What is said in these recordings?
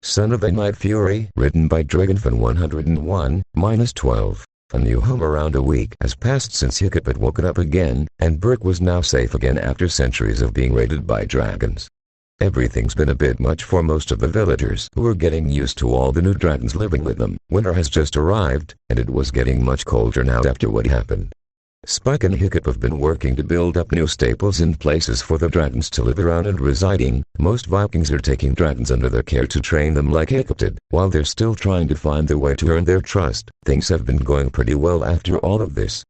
Son of a Night Fury, written by Dragonfan 101-12. A new home. Around a week has passed since Hiccup had woken up again, and Berk was now safe again after centuries of being raided by dragons. Everything's been a bit much for most of the villagers who are getting used to all the new dragons living with them. Winter has just arrived, and it was getting much colder now after what happened. Spike and Hiccup have been working to build up new staples and places for the dragons to live around and residing. Most Vikings are taking dragons under their care to train them like Hiccup did. While they're still trying to find their way to earn their trust, things have been going pretty well after all of this.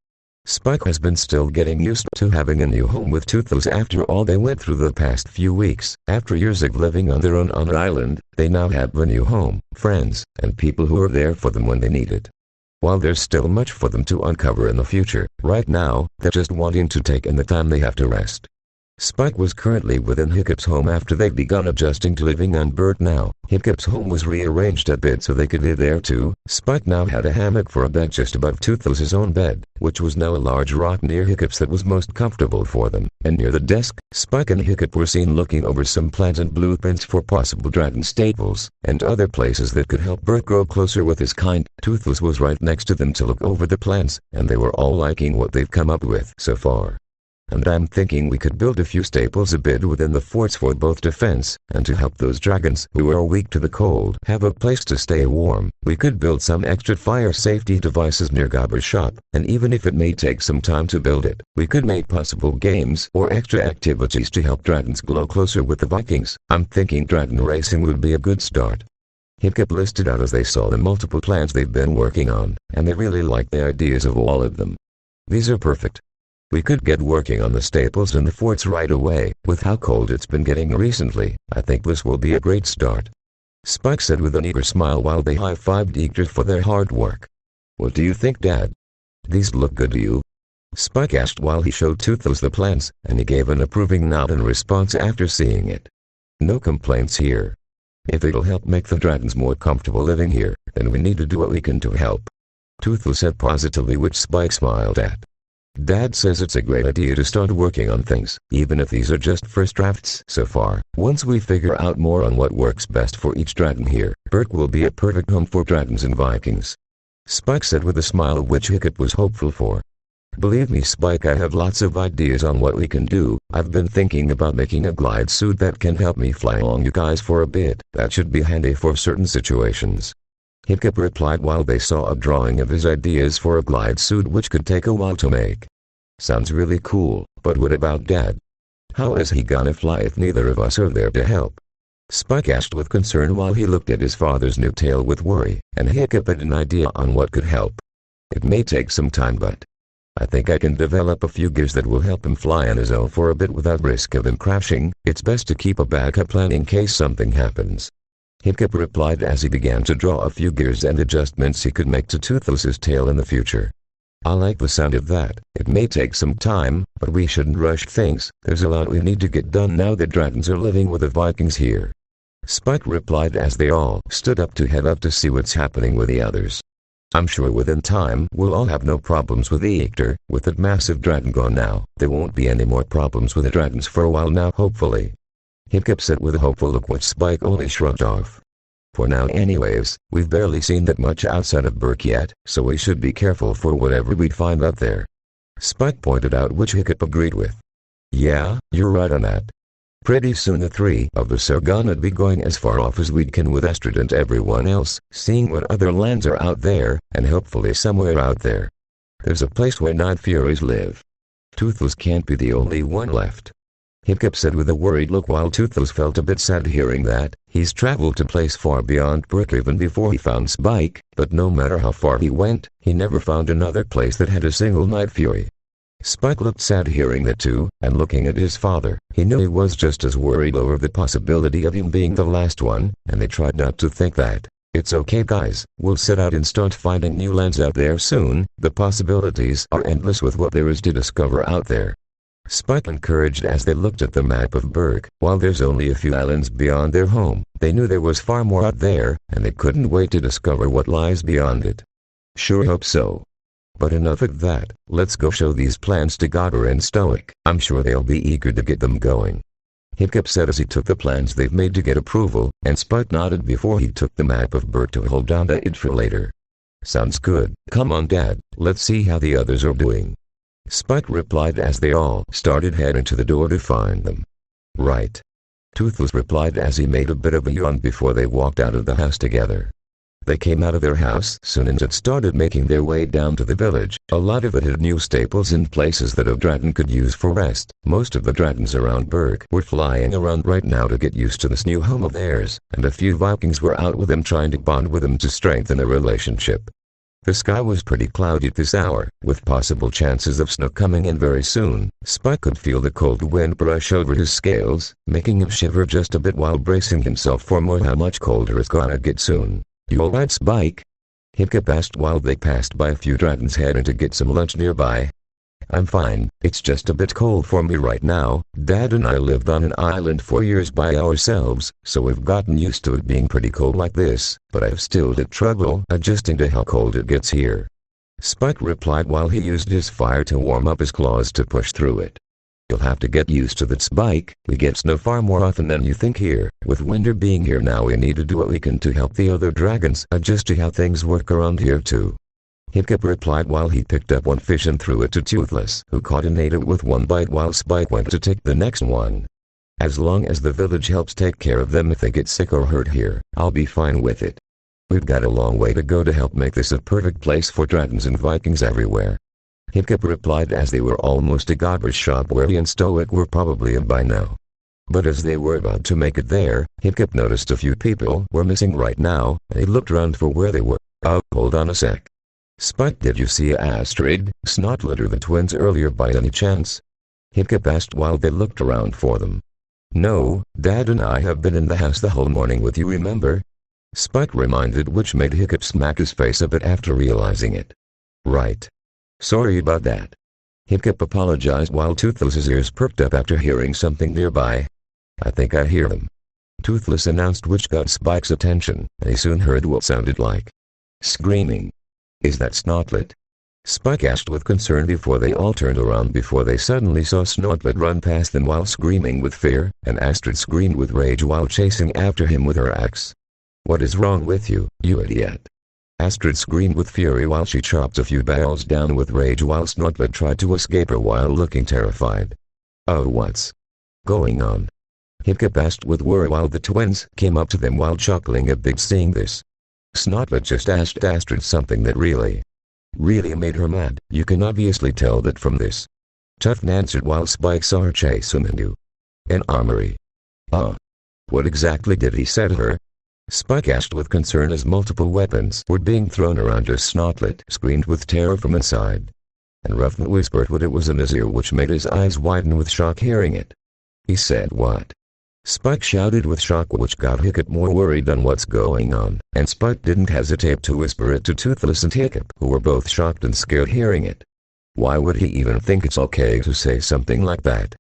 Spike has been still getting used to having a new home with Toothless after all they went through the past few weeks. After years of living on their own on an island, they now have a new home, friends, and people who are there for them when they need it. While there's still much for them to uncover in the future, right now, they're just wanting to take in the time they have to rest. Spike was currently within Hiccup's home after they'd begun adjusting to living on Bert now. Hiccup's home was rearranged a bit so they could live there too. Spike now had a hammock for a bed just above Toothless's own bed, which was now a large rock near Hiccup's that was most comfortable for them. And near the desk, Spike and Hiccup were seen looking over some plans and blueprints for possible dragon staples, and other places that could help Bert grow closer with his kind. Toothless was right next to them to look over the plans, and they were all liking what they've come up with so far. And I'm thinking we could build a few staples a bit within the forts for both defense, and to help those dragons who are weak to the cold have a place to stay warm. We could build some extra fire safety devices near Gobber's shop, and even if it may take some time to build it, we could make possible games or extra activities to help dragons grow closer with the Vikings. I'm thinking dragon racing would be a good start. Hiccup listed out as they saw the multiple plans they've been working on, and they really like the ideas of all of them. These are perfect. We could get working on the staples in the forts right away. With how cold it's been getting recently, I think this will be a great start. Spike said with an eager smile while they high-fived eager for their hard work. What do you think, Dad? These look good to you? Spike asked while he showed Toothless the plans, and he gave an approving nod in response after seeing it. No complaints here. If it'll help make the dragons more comfortable living here, then we need to do what we can to help. Toothless said positively, which Spike smiled at. Dad says it's a great idea to start working on things, even if these are just first drafts so far. Once we figure out more on what works best for each dragon here, Berk will be a perfect home for dragons and Vikings. Spike said with a smile which Hiccup was hopeful for. Believe me, Spike, I have lots of ideas on what we can do. I've been thinking about making a glide suit that can help me fly along you guys for a bit. That should be handy for certain situations. Hiccup replied while they saw a drawing of his ideas for a glide suit which could take a while to make. Sounds really cool, but what about Dad? How is he gonna fly if neither of us are there to help? Spike asked with concern while he looked at his father's new tail with worry, and Hiccup had an idea on what could help. It may take some time, but I think I can develop a few gears that will help him fly on his own for a bit without risk of him crashing. It's best to keep a backup plan in case something happens. Hiccup replied as he began to draw a few gears and adjustments he could make to Toothless's tail in the future. I like the sound of that. It may take some time, but we shouldn't rush things. There's a lot we need to get done now that dragons are living with the Vikings here. Spike replied as they all stood up to head up to see what's happening with the others. I'm sure within time we'll all have no problems with Eictor. With that massive dragon gone now, there won't be any more problems with the dragons for a while now, hopefully. Hiccup said with a hopeful look, which Spike only shrugged off. For now anyways, we've barely seen that much outside of Berk yet, so we should be careful for whatever we find out there. Spike pointed out, which Hiccup agreed with. Yeah, you're right on that. Pretty soon the three of us are gonna be going as far off as we can with Estrid and everyone else, seeing what other lands are out there, and hopefully somewhere out there there's a place where Night Furies live. Toothless can't be the only one left. Hiccup said with a worried look while Toothless felt a bit sad hearing that. He's traveled to place far beyond Berk even before he found Spike, but no matter how far he went, he never found another place that had a single Night Fury. Spike looked sad hearing that too, and looking at his father, he knew he was just as worried over the possibility of him being the last one, and they tried not to think that. It's okay guys, we'll set out and start finding new lands out there soon. The possibilities are endless with what there is to discover out there. Spike encouraged as they looked at the map of Berk. While there's only a few islands beyond their home, they knew there was far more out there, and they couldn't wait to discover what lies beyond it. Sure hope so. But enough of that, let's go show these plans to Gobber and Stoic. I'm sure they'll be eager to get them going. Hiccup said as he took the plans they've made to get approval, and Spike nodded before he took the map of Bert to hold on to it for later. Sounds good. Come on Dad, let's see how the others are doing. Spike replied as they all started heading to the door to find them. Right. Toothless replied as he made a bit of a yawn before they walked out of the house together. They came out of their house soon and had started making their way down to the village. A lot of it had new staples and places that a dragon could use for rest. Most of the dragons around Berk were flying around right now to get used to this new home of theirs, and a few Vikings were out with them trying to bond with them to strengthen a relationship. The sky was pretty cloudy at this hour, with possible chances of snow coming in very soon. Spike could feel the cold wind brush over his scales, making him shiver just a bit while bracing himself for more. How much colder it's gonna get soon. You alright Spike? Hiccup asked while they passed by a few dragons heading to get some lunch nearby. I'm fine, it's just a bit cold for me right now. Dad and I lived on an island for years by ourselves, so we've gotten used to it being pretty cold like this, but I've still had trouble adjusting to how cold it gets here. Spike replied while he used his fire to warm up his claws to push through it. You'll have to get used to that Spike. We get snow far more often than you think here. With winter being here now, we need to do what we can to help the other dragons adjust to how things work around here too. Hiccup replied while he picked up one fish and threw it to Toothless, who caught and ate it with one bite while Spike went to take the next one. As long as the village helps take care of them if they get sick or hurt here, I'll be fine with it. We've got a long way to go to help make this a perfect place for dragons and Vikings everywhere. Hiccup replied as they were almost a Godber's shop where he and Stoic were probably in by now. But as they were about to make it there, Hiccup noticed a few people were missing right now, and he looked around for where they were. Oh, hold on a sec. Spike, did you see Astrid, Snotlet or the twins earlier by any chance? Hiccup asked while they looked around for them. No, Dad and I have been in the house the whole morning with you, remember? Spike reminded, which made Hiccup smack his face a bit after realizing it. Right. Sorry about that. Hiccup apologized while Toothless's ears perked up after hearing something nearby. I think I hear them. Toothless announced, which got Spike's attention, and he soon heard what sounded like screaming. Is that Snotlet? Spike asked with concern before they all turned around before they suddenly saw Snotlet run past them while screaming with fear, and Astrid screamed with rage while chasing after him with her axe. What is wrong with you, you idiot? Astrid screamed with fury while she chopped a few bales down with rage while Snotlet tried to escape her while looking terrified. Oh, what's going on? Hiccup asked with worry while the twins came up to them while chuckling a bit seeing this. Snotlet just asked Astrid something that really made her mad. You can obviously tell that from this. Tufton answered while Spike saw her chase him into an armory. What exactly did he say to her? Spike asked with concern as multiple weapons were being thrown around her. Snotlet screamed with terror from inside. And Ruffin whispered what it was in his ear, which made his eyes widen with shock hearing it. He said what? Spike shouted with shock, which got Hiccup more worried on what's going on, and Spike didn't hesitate to whisper it to Toothless and Hiccup, who were both shocked and scared hearing it. Why would he even think it's okay to say something like that?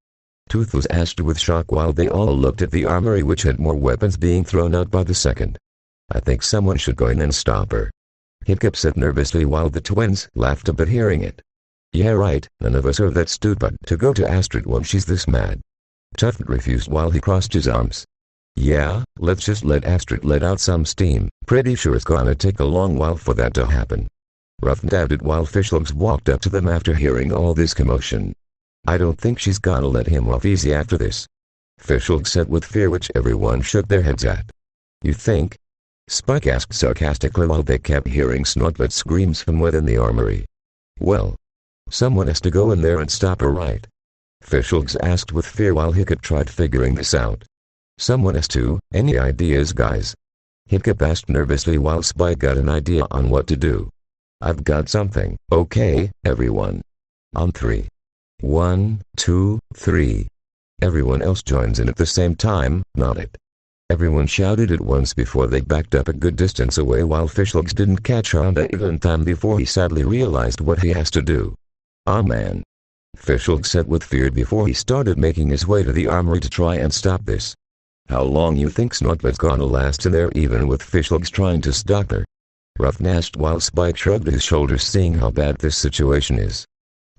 Toothless asked with shock while they all looked at the armory, which had more weapons being thrown out by the second. I think someone should go in and stop her. Hiccup said nervously while the twins laughed a bit hearing it. Yeah right, none of us are that stupid to go to Astrid when she's this mad. Tufton refused while he crossed his arms. Yeah, let's just let Astrid let out some steam. Pretty sure it's gonna take a long while for that to happen. Ruffin added while Fishlegs walked up to them after hearing all this commotion. I don't think she's gonna let him off easy after this. Fishlegs said with fear, which everyone shook their heads at. You think? Spike asked sarcastically while they kept hearing Snotlet screams from within the armory. Well, someone has to go in there and stop her, right? Fishlegs asked with fear while Hiccup tried figuring this out. Someone has to. Any ideas, guys? Hiccup asked nervously while Spike got an idea on what to do. I've got something. Okay, everyone. On 3. 1, 2, 3. Everyone else joins in at the same time, not it. Everyone shouted at once before they backed up a good distance away while Fishlegs didn't catch on to it in time before he sadly realized what he has to do. Oh man. Fishlegs said with fear before he started making his way to the armory to try and stop this. How long you think Snotlet's gonna last in there even with Fishlegs trying to stop her? Ruffin asked while Spike shrugged his shoulders seeing how bad this situation is.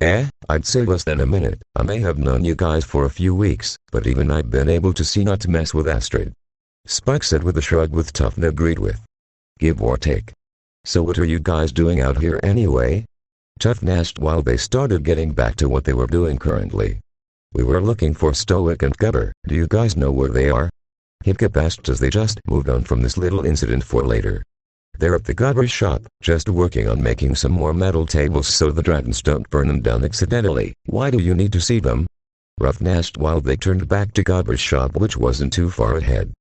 I'd say less than a minute. I may have known you guys for a few weeks, but even I've been able to see not to mess with Astrid. Spike said with a shrug with Tufton agreed with. Give or take. So what are you guys doing out here anyway? Tufton asked while they started getting back to what they were doing currently. We were looking for Stoic and Gubber. Do you guys know where they are? Hiccup asked as they just moved on from this little incident for later. They're at the Gubber's shop, just working on making some more metal tables so the dragons don't burn them down accidentally. Why do you need to see them? Ruffin asked while they turned back to Gubber's shop, which wasn't too far ahead.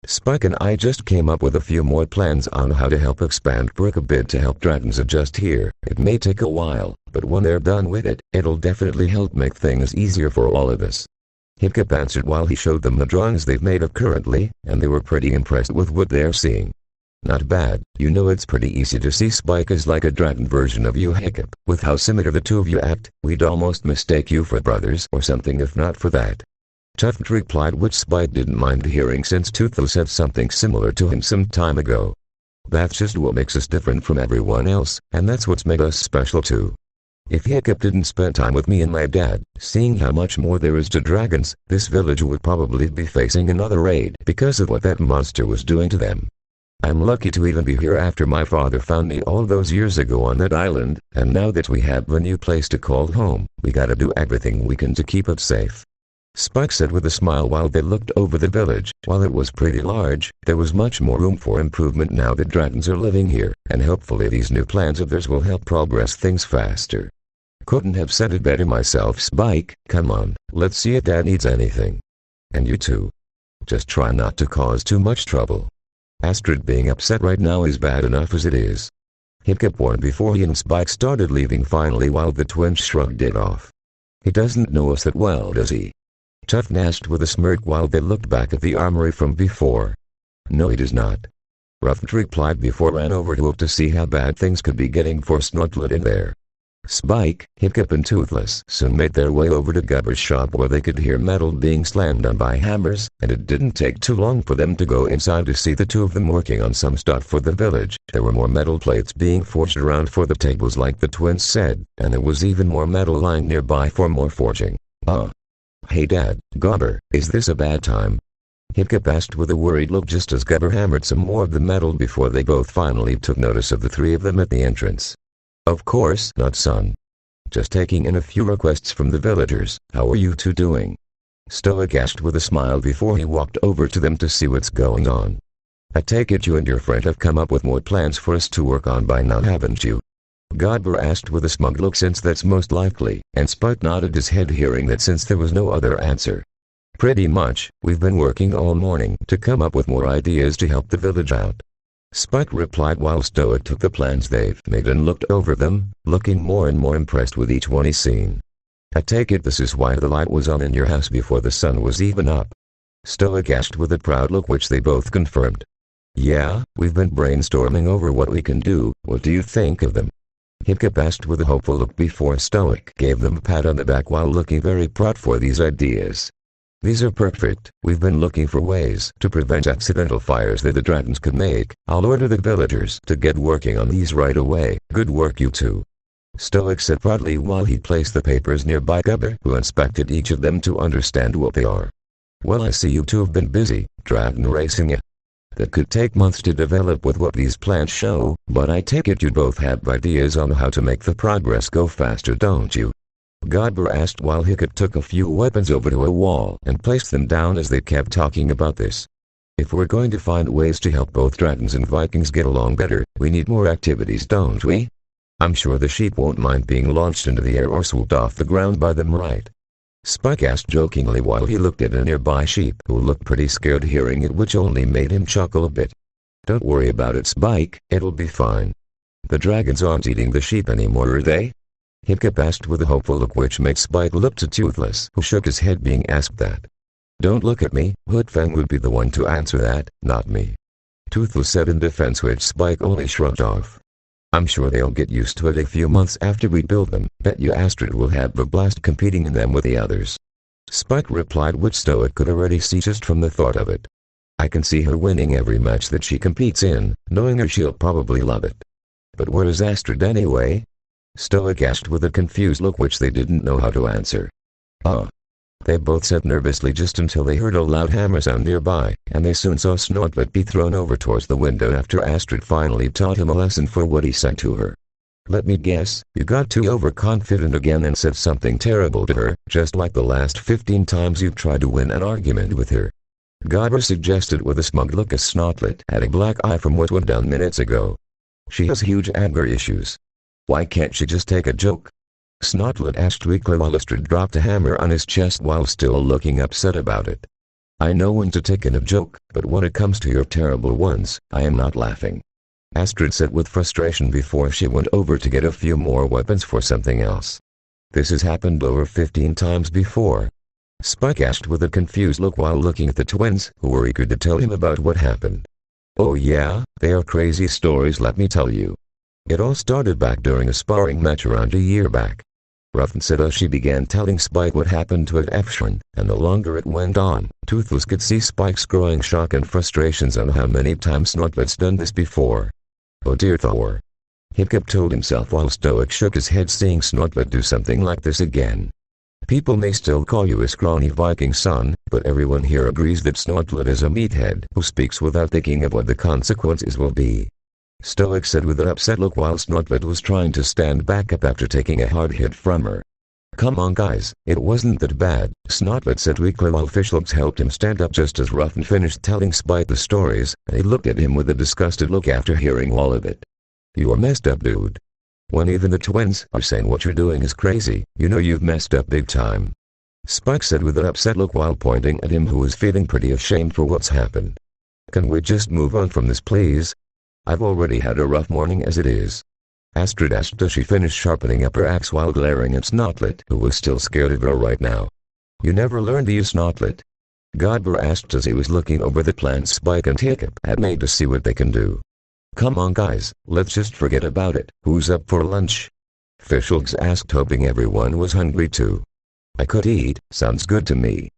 Spike and I just came up with a few more plans on how to help expand Brook a bit to help dragons adjust here. It may take a while, but when they're done with it, it'll definitely help make things easier for all of us. Hiccup answered while he showed them the drawings they've made up currently, and they were pretty impressed with what they're seeing. Not bad. You know, it's pretty easy to see Spike as like a dragon version of you, Hiccup. With how similar the two of you act, we'd almost mistake you for brothers or something if not for that. Tufton replied, which Spike didn't mind hearing since Toothless said something similar to him some time ago. That's just what makes us different from everyone else, and that's what's made us special too. If Hiccup didn't spend time with me and my dad, seeing how much more there is to dragons, this village would probably be facing another raid because of what that monster was doing to them. I'm lucky to even be here after my father found me all those years ago on that island, and now that we have a new place to call home, we gotta do everything we can to keep it safe. Spike said with a smile while they looked over the village. While it was pretty large, there was much more room for improvement now that dragons are living here, and hopefully these new plans of theirs will help progress things faster. Couldn't have said it better myself, Spike. Come on, let's see if Dad needs anything. And you too. Just try not to cause too much trouble. Astrid being upset right now is bad enough as it is. Hiccup warned before he and Spike started leaving finally while the twins shrugged it off. He doesn't know us that well, does he? Tufton asked with a smirk while they looked back at the armory from before. No, he does not. Ruffin replied before ran over to look to see how bad things could be getting for Snugglet in there. Spike, Hiccup and Toothless soon made their way over to Gubber's shop where they could hear metal being slammed on by hammers, and it didn't take too long for them to go inside to see the two of them working on some stuff for the village. There were more metal plates being forged around for the tables like the twins said, and there was even more metal lying nearby for more forging. Hey Dad, Gubber, is this a bad time? Hiccup asked with a worried look just as Gubber hammered some more of the metal before they both finally took notice of the three of them at the entrance. Of course not, son. Just taking in a few requests from the villagers. How are you two doing? Stoic asked with a smile before he walked over to them to see what's going on. I take it you and your friend have come up with more plans for us to work on by now, haven't you? Gubber asked with a smug look since that's most likely, and Spike nodded his head hearing that since there was no other answer. Pretty much, we've been working all morning to come up with more ideas to help the village out. Spike replied while Stoic took the plans they've made and looked over them, looking more and more impressed with each one he's seen. I take it this is why the light was on in your house before the sun was even up? Stoic asked with a proud look, which they both confirmed. Yeah, we've been brainstorming over what we can do. What do you think of them? Hiccup asked with a hopeful look before Stoic gave them a pat on the back while looking very proud for these ideas. These are perfect. We've been looking for ways to prevent accidental fires that the dragons could make. I'll order the villagers to get working on these right away. Good work, you two. Stoic said proudly while he placed the papers nearby Gubber, who inspected each of them to understand what they are. Well, I see you two have been busy, dragon racing ya. That could take months to develop with what these plans show, but I take it you both have ideas on how to make the progress go faster, don't you? Gubber asked while Hiccup took a few weapons over to a wall and placed them down as they kept talking about this. If we're going to find ways to help both dragons and Vikings get along better, we need more activities, don't we? I'm sure the sheep won't mind being launched into the air or swooped off the ground by them, right? Spike asked jokingly while he looked at a nearby sheep who looked pretty scared hearing it, which only made him chuckle a bit. Don't worry about it, Spike, it'll be fine. The dragons aren't eating the sheep anymore, are they? Hiccup asked with a hopeful look, which made Spike look to Toothless, who shook his head being asked that. Don't look at me, Hoodfang would be the one to answer that, not me. Toothless said in defense, which Spike only shrugged off. I'm sure they'll get used to it a few months after we build them. Bet you Astrid will have a blast competing in them with the others. Spike replied, which Stoic could already see just from the thought of it. I can see her winning every match that she competes in. Knowing her, she'll probably love it. But where is Astrid anyway? Stoic asked with a confused look which they didn't know how to answer. They both said nervously just until they heard a loud hammer sound nearby, and they soon saw Snortlet be thrown over towards the window after Astrid finally taught him a lesson for what he said to her. Let me guess, you got too overconfident again and said something terrible to her, just like the last 15 times you've tried to win an argument with her. Godber suggested with a smug look as Snortlet had a black eye from what went down minutes ago. She has huge anger issues. Why can't she just take a joke? Snortlet asked weakly while Astrid dropped a hammer on his chest while still looking upset about it. I know when to take in a joke, but when it comes to your terrible ones, I am not laughing. Astrid said with frustration before she went over to get a few more weapons for something else. This has happened over 15 times before. Spike asked with a confused look while looking at the twins, who were eager to tell him about what happened. Oh yeah, they are crazy stories, let me tell you. It all started back during a sparring match around a year back. Ruffin said as she began telling Spike what happened to Efshrin, and the longer it went on, Toothless could see Spike's growing shock and frustrations on how many times Snortlet's done this before. Oh dear Thor. Hiccup told himself while Stoic shook his head seeing Snortlet do something like this again. People may still call you a scrawny Viking son, but everyone here agrees that Snortlet is a meathead who speaks without thinking of what the consequences will be. Stoic said with an upset look while Snortlet was trying to stand back up after taking a hard hit from her. Come on guys, it wasn't that bad, Snortlet said weakly while Fishlooks helped him stand up just as Ruffin finished telling Spike the stories, and he looked at him with a disgusted look after hearing all of it. You are messed up, dude. When even the twins are saying what you're doing is crazy, you know you've messed up big time. Spike said with an upset look while pointing at him who was feeling pretty ashamed for what's happened. Can we just move on from this please? I've already had a rough morning as it is. Astrid asked as she finished sharpening up her axe while glaring at Snortlet, who was still scared of her right now. You never learned to use Snortlet? Godber asked as he was looking over the plans Spike and Hiccup had made to see what they can do. Come on guys, let's just forget about it. Who's up for lunch? Fishlooks asked, hoping everyone was hungry too. I could eat, sounds good to me.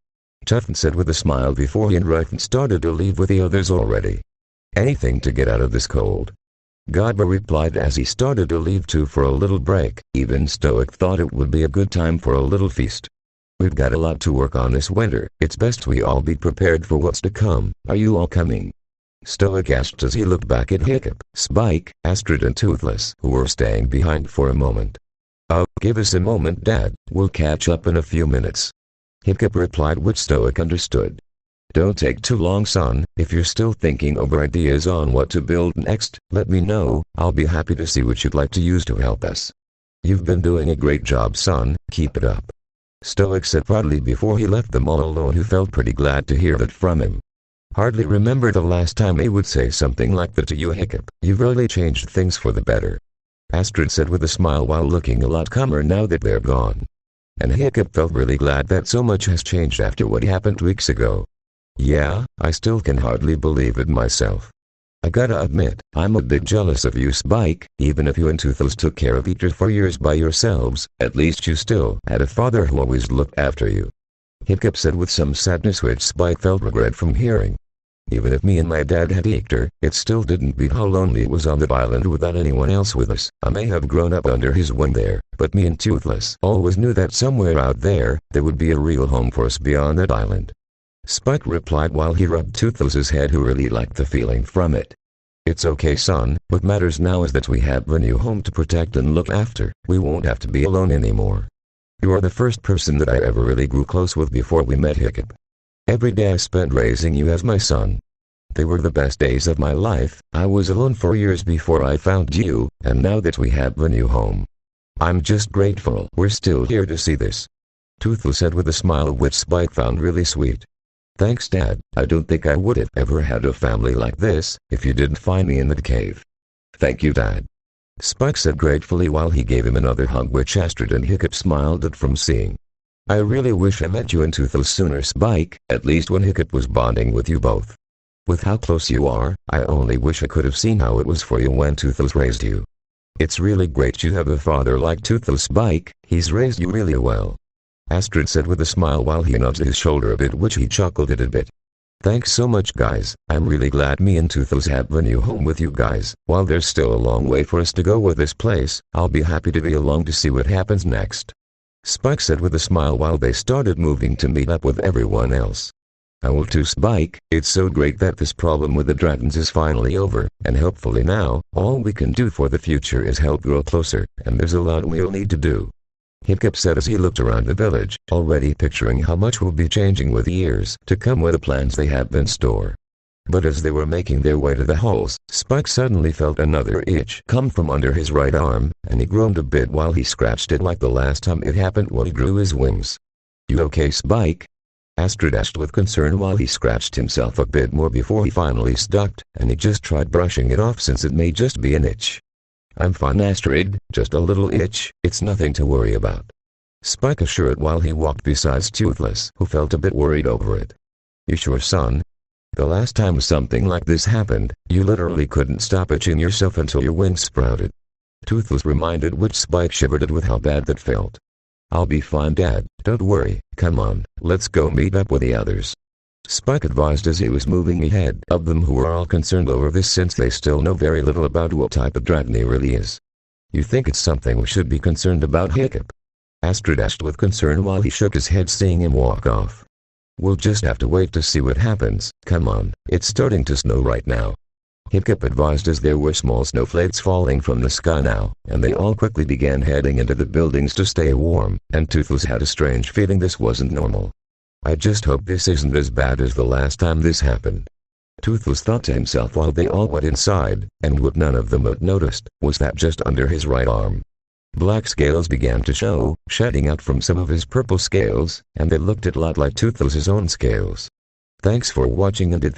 Tuffin said with a smile before he and Ruffin started to leave with the others already. Anything to get out of this cold. Godber replied as he started to leave too for a little break. Even Stoic thought it would be a good time for a little feast. We've got a lot to work on this winter, it's best we all be prepared for what's to come. Are you all coming? Stoic asked as he looked back at Hiccup, Spike, Astrid and Toothless, who were staying behind for a moment. Oh, give us a moment Dad, we'll catch up in a few minutes. Hiccup replied, which Stoic understood. Don't take too long son, if you're still thinking over ideas on what to build next, let me know, I'll be happy to see what you'd like to use to help us. You've been doing a great job son, keep it up. Stoic said proudly before he left them all alone, who felt pretty glad to hear that from him. Hardly remember the last time he would say something like that to you Hiccup, you've really changed things for the better. Astrid said with a smile while looking a lot calmer now that they're gone. And Hiccup felt really glad that so much has changed after what happened weeks ago. Yeah, I still can hardly believe it myself. I gotta admit, I'm a bit jealous of you Spike, even if you and Toothless took care of each other for years by yourselves, at least you still had a father who always looked after you. Hiccup said with some sadness which Spike felt regret from hearing. Even if me and my dad had Hector, it still didn't beat how lonely it was on that island without anyone else with us. I may have grown up under his wing there, but me and Toothless always knew that somewhere out there would be a real home for us beyond that island. Spike replied while he rubbed Toothless's head, who really liked the feeling from it. It's okay son, what matters now is that we have a new home to protect and look after. We won't have to be alone anymore. You are the first person that I ever really grew close with before we met Hiccup. Every day I spent raising you as my son. They were the best days of my life. I was alone for years before I found you, and now that we have a new home, I'm just grateful we're still here to see this. Toothless said with a smile which Spike found really sweet. Thanks Dad, I don't think I would have ever had a family like this if you didn't find me in the cave. Thank you Dad. Spike said gratefully while he gave him another hug which Astrid and Hiccup smiled at from seeing. I really wish I met you and Toothless sooner Spike, at least when Hiccup was bonding with you both. With how close you are, I only wish I could have seen how it was for you when Toothless raised you. It's really great you have a father like Toothless Spike, he's raised you really well. Astrid said with a smile while he nudged his shoulder a bit which he chuckled at a bit. Thanks so much guys, I'm really glad me and Toothless have a new home with you guys. While there's still a long way for us to go with this place, I'll be happy to be along to see what happens next. Spike said with a smile while they started moving to meet up with everyone else. I will too, Spike. It's so great that this problem with the dragons is finally over, and hopefully now, all we can do for the future is help grow closer, and there's a lot we'll need to do. Hiccup said as he looked around the village, already picturing how much will be changing with years to come with the plans they have in store. But as they were making their way to the halls, Spike suddenly felt another itch come from under his right arm, and he groaned a bit while he scratched it like the last time it happened when he grew his wings. You okay, Spike? Astrid asked with concern while he scratched himself a bit more before he finally stopped, and he just tried brushing it off since it may just be an itch. I'm fine, Astrid, just a little itch, it's nothing to worry about. Spike assured while he walked beside Toothless, who felt a bit worried over it. You sure, son? The last time something like this happened, you literally couldn't stop itching yourself until your wings sprouted. Toothless reminded, which Spike shivered at with how bad that felt. I'll be fine, Dad, don't worry, come on, let's go meet up with the others. Spike advised as he was moving ahead of them, who were all concerned over this since they still know very little about what type of dragon he really is. You think it's something we should be concerned about, Hiccup? Astrid asked with concern while he shook his head seeing him walk off. We'll just have to wait to see what happens, come on, it's starting to snow right now. Hiccup advised as there were small snowflakes falling from the sky now, and they all quickly began heading into the buildings to stay warm, and Toothless had a strange feeling this wasn't normal. I just hope this isn't as bad as the last time this happened. Toothless thought to himself while they all went inside, and what none of them had noticed was that just under his right arm, black scales began to show, shedding out from some of his purple scales, and they looked a lot like Toothless's own scales. Thanks for watching, and if